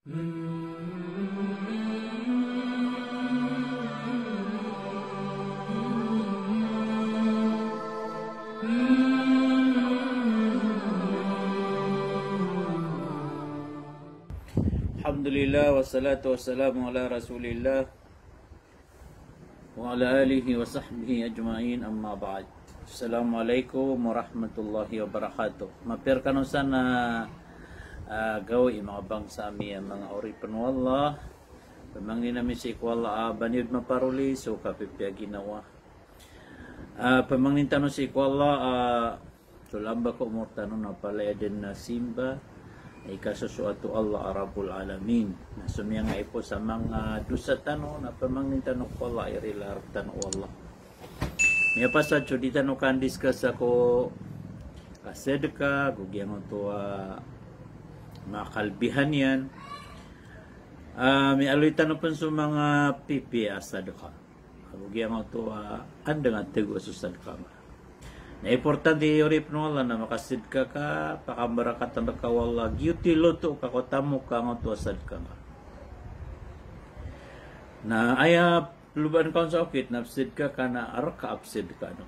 Alhamdulillah wassalatu wassalamu ala Rasulillah wa ala alihi wa sahbihi ajma'in, amma ba'd. Assalamualaikum warahmatullahi wabarakatuh. Mapirkan sana gawi mga bangsa mi mga ori panwallah. Pamangin namin si Kuala Banyud maparuli so kapipya ginawa. Pamangin tanong si Kuala sulamba ko mo tanong na palaya din na simba ay kasusuatu Allah Rabbul Alamin. Nasumya nga ipo sa mga dusa tanong na pamangin tanong ko Allah irilar tanong Allah. May pasad so di tanong kan discuss ako kasedka gugyang to makalbihan yan. May aloy tanong pa sa mga pipi asad ka. Gugyang to andang at tigo susad ka. Na importante yuri pnula na makasid ka pakambara ka tanda ka wala gyuti loto ka kotamu ka to asad ka. Na aya luban ka sa okit napsid ka na arka apsid ka no.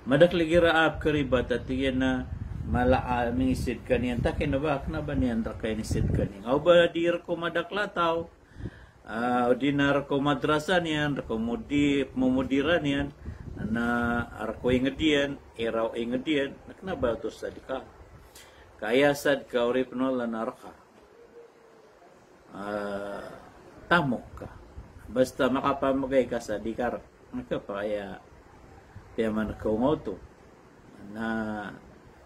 Madakligira ap karibat at tiyan na mala mingisid ka niyan takin na ba niyan rakay ni sid ka niyan. Aw ba dir ko madaklataw. Dinar ko madrasa niyan, ko mumudiran niyan na arko ingedian, eraw ingedian, naknaba to sad ka. Kaya sad ka uri penola narka. Tamok ka. Basta makapamagay ka sa dikar, nakapaya piyaman ka umoto na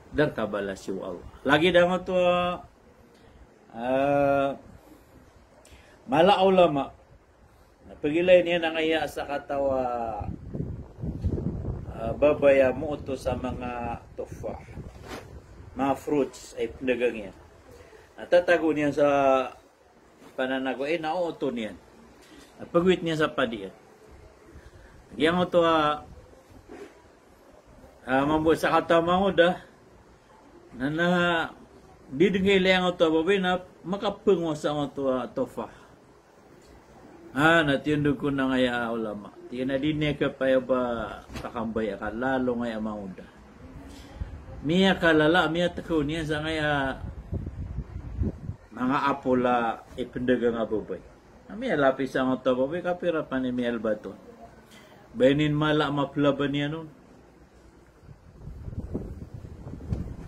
dar ka balas yu Allah. Lagi damo to mala ulama napagilay niya nang iya sa katawa babaya mo to sa mga tufah, mga fruits ay pinagang yan. Natatago niya sa pananago nauto niyan. Pagwit niya sa padiyan. Yang to mambuat sa katama mo da na didengay lang to babay na makapungo sa to tofah. Natiundo ko na ngaya ulama. Tiyan na din ka pa ba kakambay ka lalo ngaya mauda. Miya kalala miya tako niya sa ngaya mga apula ipendagang abubay. Miya lapis ang to babay kapira pa ni miya albaton. Benin mala maplaban niya nun.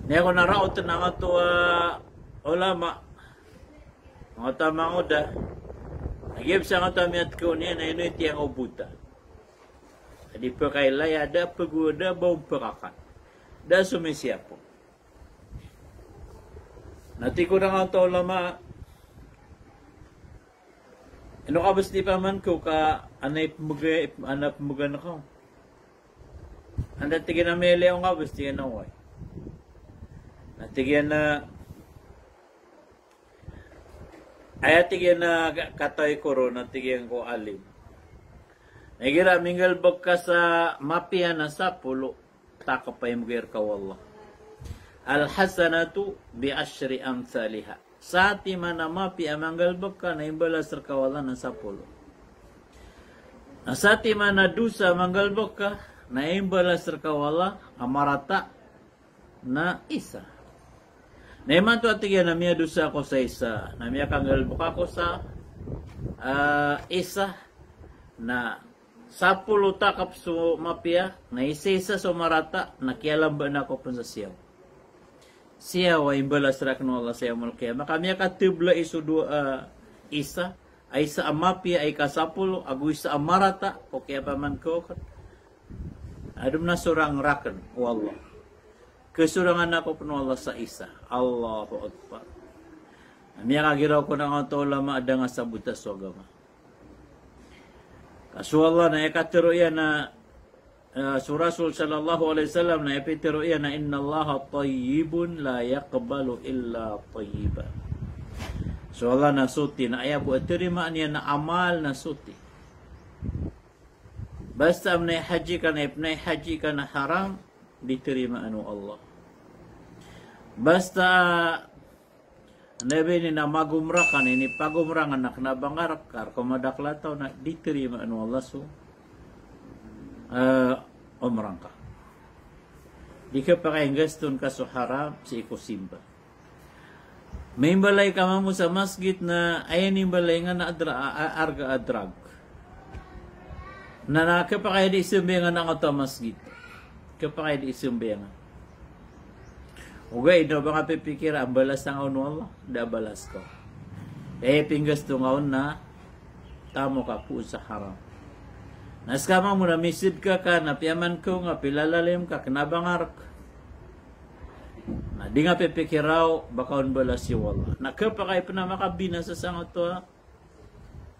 Niya ko naraot na nga to ulama. Mga tamang uda. Nagib sa nga tamiat ko niya na ino iti ang ubuta. Adi pa kay layada paguda baong pakakan. Da sumisya po. Nati ko na nga to ulama. Ano ka basti pa man ko ka anay pumuga na ko. Anda tigin na mele ang ka basti ka na way. Natigyan na ayatigyan na katoy koro natigyan ko alim. Nagira minggal ka sa mapia na sa pulo takapay mugir ka wallah. Al-hasanatu bi ashri amsalha. Sa ati man na mapi amanggal ka na imbalas ka wallah na sa pulo. Sa ati man na dusa manggal ka na imbalas ka wallah amarata na isa. Naiman to atigyan na miya dusa ko sa isa. Na miya kanggal buka ko sa isa na sa pulo takap so mapia na isa so marata nakialam ba na ko pa sa siyaw. Siyaw ay imbalas rak no Allah siyaw malkaya. Maka miya katibla iso isa ay sa mapia ay kasapulo agu isa marata o kaya pa man ko. Adum na surang rakan wallah. Kesurangan ako penuh Allah sa isa. Allahu Akbar. Miya kagiraw ko na nga ito ulama ada nga sa buta sa agama. Kaso Allah na ikatiro yan na Rasul sallallahu alaihi wasallam na ipitiro yan na inna Allah tayyibun la yaqbalu illa tayyiban. So Allah na suti na ayaw buat terima niya na amal na suti. Basta amnay haji ka na haram diterima anu Allah. Basta Nabi ni na magumra kan ini pagumrangan nak na bangarak kar kumadaklataw na diterima anu Allah so umrang ka. Di ka pa kayang gaston ka so haram si iko simba. May balay ka mo sa masjid na ayan yung balay nga na arga adrag. Na nakapakaya di isumbiyangan ang ito masjid. Kapakaya di isumbiyangan. Ugay, no ba nga pipikir, ang balas ng ano Allah? Da balas ko. Pinggas to ngaon na tamo ka po sa haram. Naskama mo na misid ka napiyaman ko nga pilalalim ka, kanabangar ka. Na di nga pipikiraw, baka on balas yung Allah. Nakapakaya pa na makabina sa sangot to,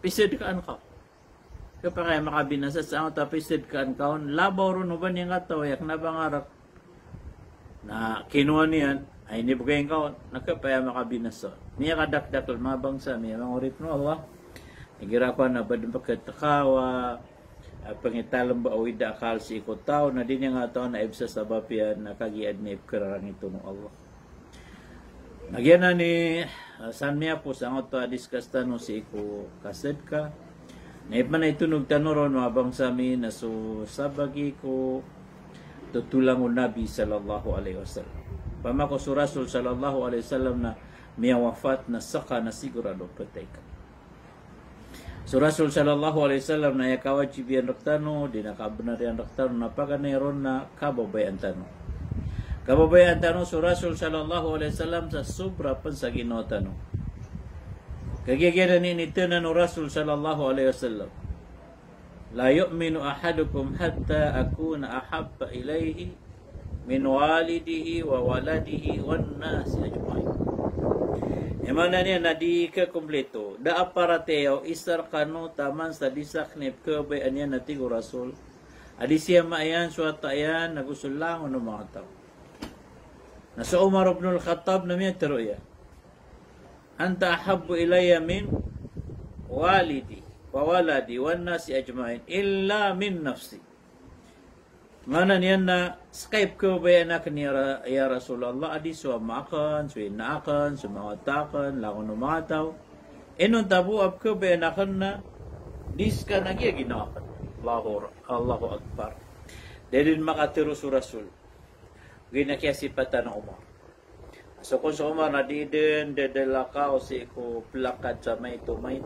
pisid ka an ka. Kapakaya makabina sa sangot to, pisid ka an ka. Labaw ron ba niya nga to, yak nabangarak. Na kinuha niyan ay nibugayin ka nakapaya makabinaso niya kadakdakal mabangsa niya mga urip no Allah igira ko na badong pagkatakawa pangitalam ba uwi da akal si iko tao na din nga tao na ibsa sa bapian na kagiad ni ikararang ito no Allah nagyan na ni san miya po sa to discuss tanong si iko kased ka na ipa na itunog tanoron mabangsa mi na so sabagi ko tutulang Nabi sallallahu alaihi wasallam. Pamako su Rasul sallallahu alaihi wasallam na miya wafat na saka na sigurado patay ka. Su Rasul sallallahu alaihi wasallam na yakawajibian raktano, di nakabunarian raktano na paganayron na kababayan tano. Kababayan tano su Rasul sallallahu alaihi wasallam sa sobra pan sa Ginoo tano. Kagigiran ni itinan no Rasul sallallahu alaihi wasallam. La yu'minu ahadukum hatta akuna ahabba ilayhi min walidihi wa waladihi wan nasi ajma'in. Emana niya na di ka kumpleto. Da aparateo isar kano taman sa disak ni kabay anya na tigo Rasul. Adi siya maayan suwata ayan nagusul lang ano mga tao. Nasa Umar ibn al-Khattab na miya teruya. Anta ahabbu ilayya min walidi wa waladi wan nasi ajma'in illa min nafsi. Mana niyan na Skype ko ba anak ni ya Rasulullah adi so makan, so inakan, so mawatakan, lakon umataw. Enon tabu ab ko ba anak na diska na ginawa. Allahu Akbar. Dalin makatiro su Rasul. Ginakiasipatan ng Umar. So kung sa Umar na di din dedelaka o si ko plakad sa may tumay.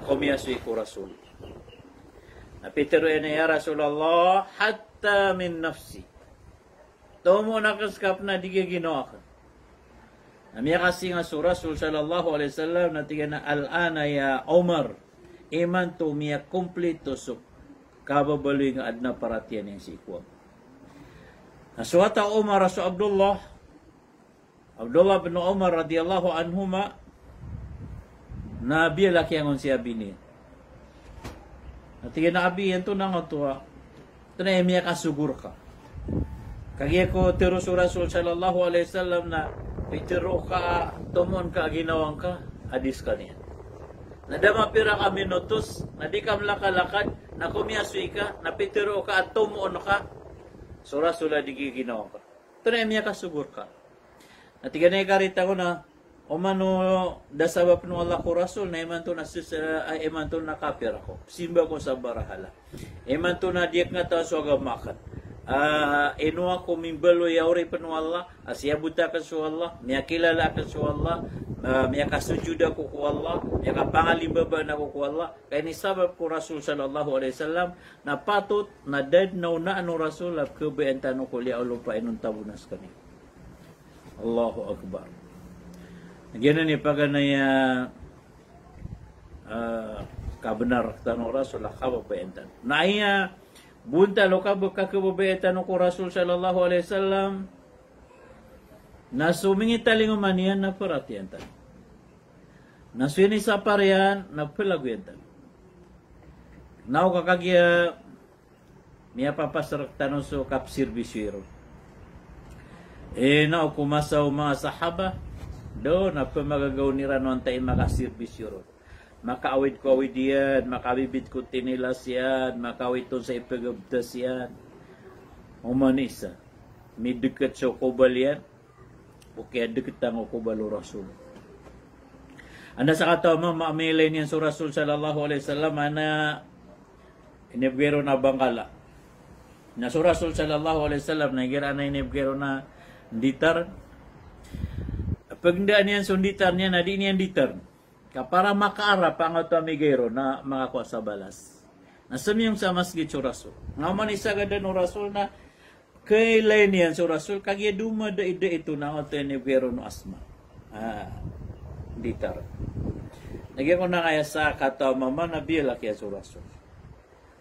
Kumiyasu iku Rasul. Napitero na ya Rasulullah hatta min nafsi. Tomo nakaskap na di ginawa ka. Namiya kasi nga su Rasul sallallahu alaihi wasallam na tiga na al-ana ya Umar. Iman to miya kompleto so kababaloy nga adna paratiyan yung si iku. Nasuwata Umar rasu Abdullah bin Umar radiyallahu anhuma na biya laki ang siya bini. At tigil na abi, yan to na nga to ha. Ito na emiya kasugur ka. Kaya ko tiro su Rasul sallallahu alaihi wasallam na pitiro ka, tumon ka, ginawang ka, hadis ka niya. Nadama pira ka minutos, na di ka mlakalakad, na kumiyasui ka, na pitiro ka at tumon ka, su Rasul di ginawang ka. Ito na emiya kasugur ka. At tigil na ikarita ko na, umano dasabab no Allah ko Rasul na iman to na iman to na kapir ako. Simba ko sa barahala. Iman to na diyak nga ta so agamakan. Inuwa ko mimbalo yauri pa no Allah. Asya buta ka so Allah. Miya kilala ka so Allah. Miya kasujuda ko ko Allah. Miya kapangalimbaba na ko ko Allah. Kaya ni sabab ko Rasul sallallahu alaihi wasallam na patut na dead na una ano Rasul at kubayan tanong ko liya ulo pa inong tabunas kani. Allahu Akbar. Ganyan ni paganaya kabenar tanong Rasul kababayan. Naya bunta lo kababayan ko Rasul sallallahu alaihi wasallam na sumingi talinguman yan na perhatian tan. Na suni sa parian na pelaguyan tan. Nau kakagya miya papasarak tanong so kapsir bisiro. Nau kumasaw mga sahaba do na pamagagaw ni ranon tayo makasirbisyo ron. Makaawid ko awid yan, makabibit ko tinilas yan, makawid to sa ipagabdas yan. Umanisa. May dukat sa kubal yan. kaya deketang ko balo Rasul. Anda sa katawa mamilin yan sa Rasul sallallahu alaihi wasallam ana inibgero na bangkala. Na sa Rasul sallallahu alaihi wasallam na gira na inibgero na ditar. Pagdaan yan sunditar niya na di niyan ditar. Para makaarap ang ato amigero na makakuha sa balas. Nasamiyong sa masjid sa Rasul. Nga man isa ganda no Rasul na kailan yan sa Rasul kagya dumada ito na ato inibgero no asma. Ditar. Nagyan ko na kaya sa kataw mama na biya kaya sa Rasul.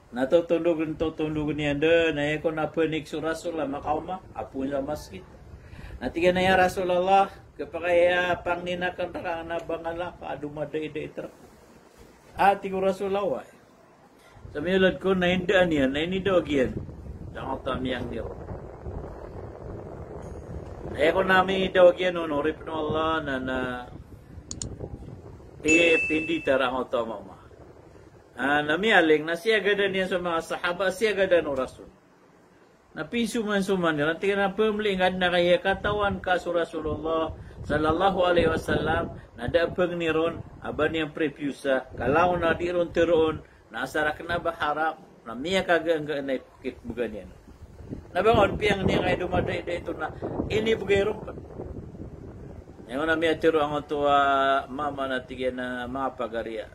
Natutundog niya doon. Nagyan ko na panik sa Rasul la makauma. Apun sa masjid. Natigan na ya Rasulullah. Kapag pang ninakan na bangala ka dumada ito. Ati ko Rasulullah. Sa milad ko na hindaan yan. Na inidog yan. Dangot tamiyang niro. Nagyan ko namin idawag yan. Norip na Allah na pindi tarang otomama. Namialing na siya gada niya sa mga sahaba, siya gada no Rasul. Napisuman-suman nila. Tingnan na pumlingad na kaya katawan ka sa Rasulullah sallallahu alaihi wasallam na daapag ni ron, aban niyang prepusa, kalaw na di ron tiroon, na asarak na baharap, na miya kagangga na ipukit bugan yan. Nabangon, piyang niya kayo dumaday ito na inibugayron pa. Yang na miya tiro ang tua mama na tigyan na mga pagariya.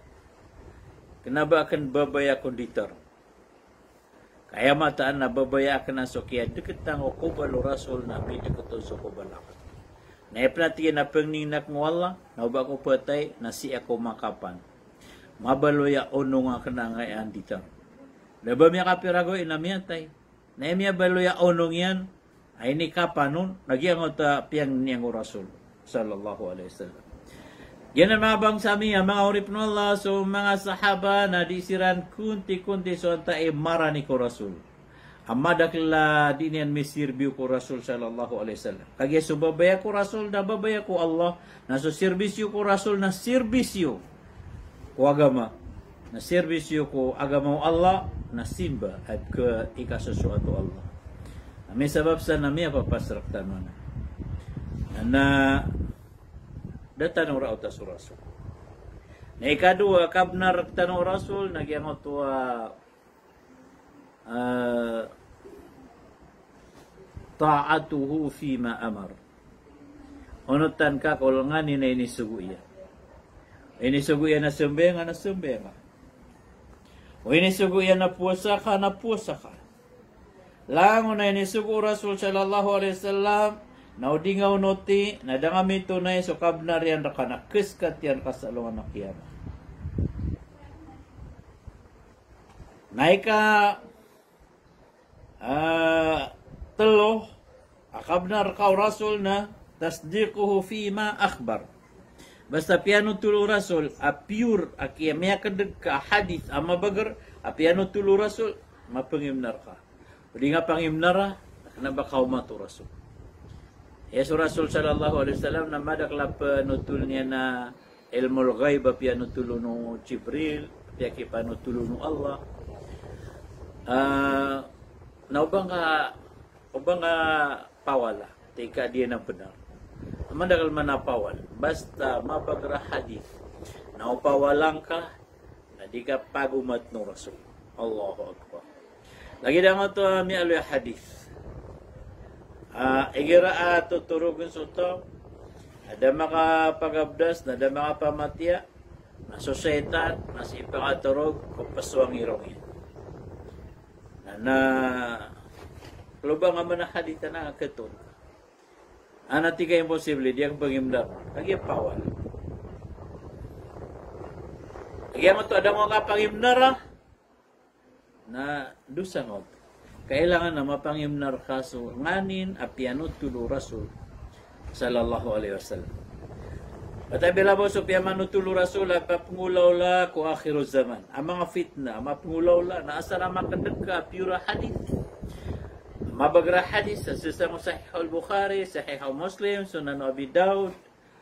Kenapa akan babaya konditor? Kaya mataan na babaya akan na sokya deket ang okubalo Rasul na may deket ang sokubalak. Naipnatigyan na pangninak mo Allah, na ba ko patay na si ako makapan. Mabaloya ono nga kanangayan dito. Laba miya kapirago inamiyatay. Na miya baloya onong yan, ay ni kapanon, nagyang ota piyang niyang Rasul sallallahu alaihi wasallam. Yan ang mga bangsami, ang mga urip ng Allah, so mga sahaba na disiran kunti-kunti so anta mara ni ko Rasul. Amadakla din yan misirbiyo ko Rasul sallallahu alaihi wasallam. Kaya subabaya ko Rasul, nababaya ko Allah, na so serbisyo ko Rasul, na serbisyo ko agama. Na serbisyo ko agama Allah, na simba at ke ikasusuato Allah. May sabab sa nami papasraktan mo na. Na datan ora utas Rasul. Na ikadua kabnar tanong Rasul nagyang tua ta'atuhu fima amar. Onutan ka kolongan ni ini suguya. Ini suguya na sembenga na sembenga. O ini suguya na puasa ka na puasa ka. Lango na ini sugu Rasul sallallahu alaihi wasallam naudingaw noti na dangami tunay so kabnar yan rakana kiskat yan kasalungan na kiyama. Naika telo akabnar kau Rasul na tasdiquhu fima akhbar. Basta piano tulo Rasul a pure akia maya kadeg ka hadith ama bagar a piano tulo Rasul mapangimnar ka. Pwede nga pangimnara na bakaw matu Rasul. Yesus Rasul sallallahu alaihi wasallam na madakla panutul niya na ilmul ghaib pianutulo no Jibril pia ki panutulo no Allah. Na ubang ka pawala tika dia na benar. Mandakal manapawal basta mabagra hadis na upawalang ka na di ka pagumat no Rasul. Allahu akbar. Lagi dah tu mi alu hadis. Igira tuturugan suto. Ada mga pagabdas, ada mga pamatya na sosyetan na si ipangaturog kupaswang irongin. Na lubang nga man hadis na ketun. Anati ka imposible diyang pangimdam. Lagi pawal. Lagi mo to ada mga pangimdara na dusa ngot. Kailangan na mapangimnar kaso nganin apianut tulo Rasul sallallahu alaihi wasallam. Patabila mo so piamanut tulo Rasul papangulaw la ko akhirul zaman. Ang mga fitna, mapangulaw la na asara makadeg ka pure hadith. Mabagra hadith sa sisang Sahih al-Bukhari, Sahih al-Muslim, Sunan Abi Daud,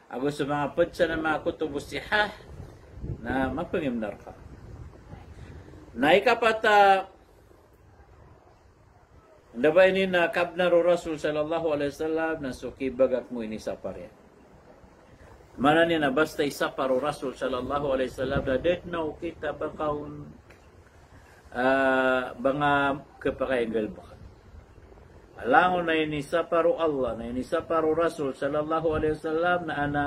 agos sa mga putsa ng mga kutubus sihah na mapangimnar ka. Na ikapata Anda ba ini na kabna ro Rasul sallallahu alaihi wasallam na sukibagak mo ini saparya. Mana ni na basta isa paro Rasul sallallahu alaihi wasallam na det na kita bakaun banga kepakaingal baka. Alangon na ini sa paro Allah, na ini sa paro Rasul sallallahu alaihi wasallam na ana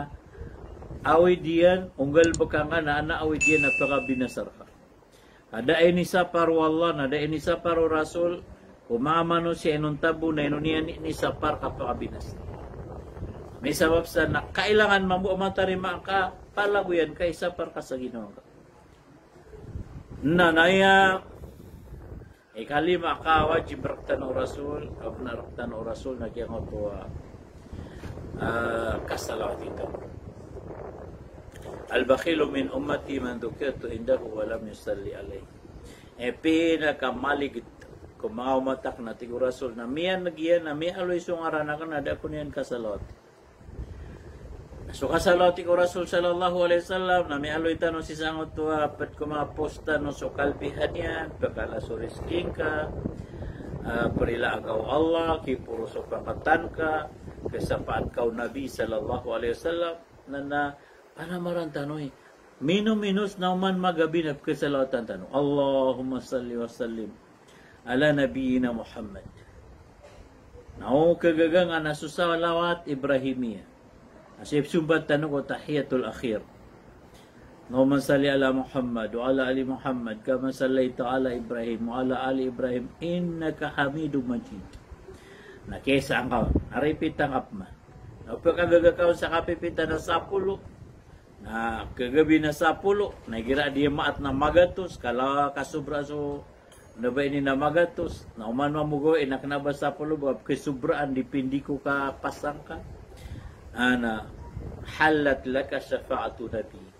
awidian unggal baka nga na ana awidian na pagabinasar ka. Ada ini sa paro Allah, ada ini sa paro Rasul, kumamano siya inong tabu na inunian ni sa par kapakabinas. May sabab sa na kailangan matarima ka palabuyan kay sa par ka sa Ginoo. Na naya ikalima ka wajib raktan o Rasul, kabna raktan o Rasul na kaya nga po kasalawat ito. Al-bakhilu min ummati man dukirtu indahu walam yusalli alayhi. Pinakamaligit kung mga umatak na tigo Rasul na miyan nagiyan na miya aloy sungaran na kanada ko niyan kasalot. So kasalot tigo Rasul sallallahu alaihi wasallam na miya aloy tanong si sangot to apat ko mga posta no so kalbihan yan pagkala surisking ka perila agaw Allah kipuro so pakatan ka kasapaat kau Nabi sallallahu alaihi wasallam na panamaran tanoy minus nauman magabi na kasalatan tanong Allahumma salli wa sallim ala nabiyina Muhammad. Nao kagagang nasusalawat Ibrahimiyya. Asip sumbat tanong ko tahiyatul akhir. Allahumma salli ala Muhammad wa ala ali Muhammad kama sallaita ala Ibrahim wa ala ali Ibrahim innaka Hamidum Majid. Nakesa ang kawan. Naripit ang apma. Napakagagakaw sa kapipita na 10 na kagabi na 10 nagira dia maat na magatos kala kasubra so nabay ni na magatos na uman mamugo inak na ba 10 bab kasubraan dipindi ko ka pasang ka ana halat laka syafa'atu nabiyik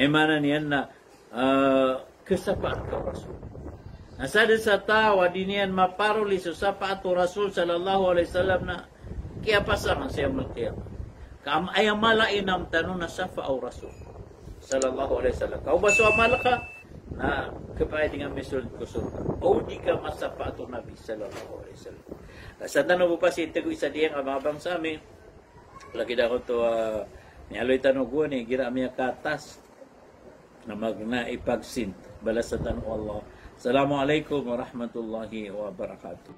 mana niyan na kasapaat ka Rasul nasada sa tawa dinian maparuli sa sapaatu Rasul sallallahu alaihi wasallam na kaya pasang siya malkiyama kam ayam mala inam tanong na safa au Rasul sallallahu alaihi wasallam. Kau baso amal ka na kapay dengan mesul ko surga. O di ka masapa ato Nabi sallallahu alaihi wasallam. Sa tanong mo pa si tago isa diyan ang mga bangsa amin. Lagi da ko to nialoy tanong ko ni gira mi katas na magna ipagsin balas sa tanong Allah. Assalamualaikum warahmatullahi wabarakatuh.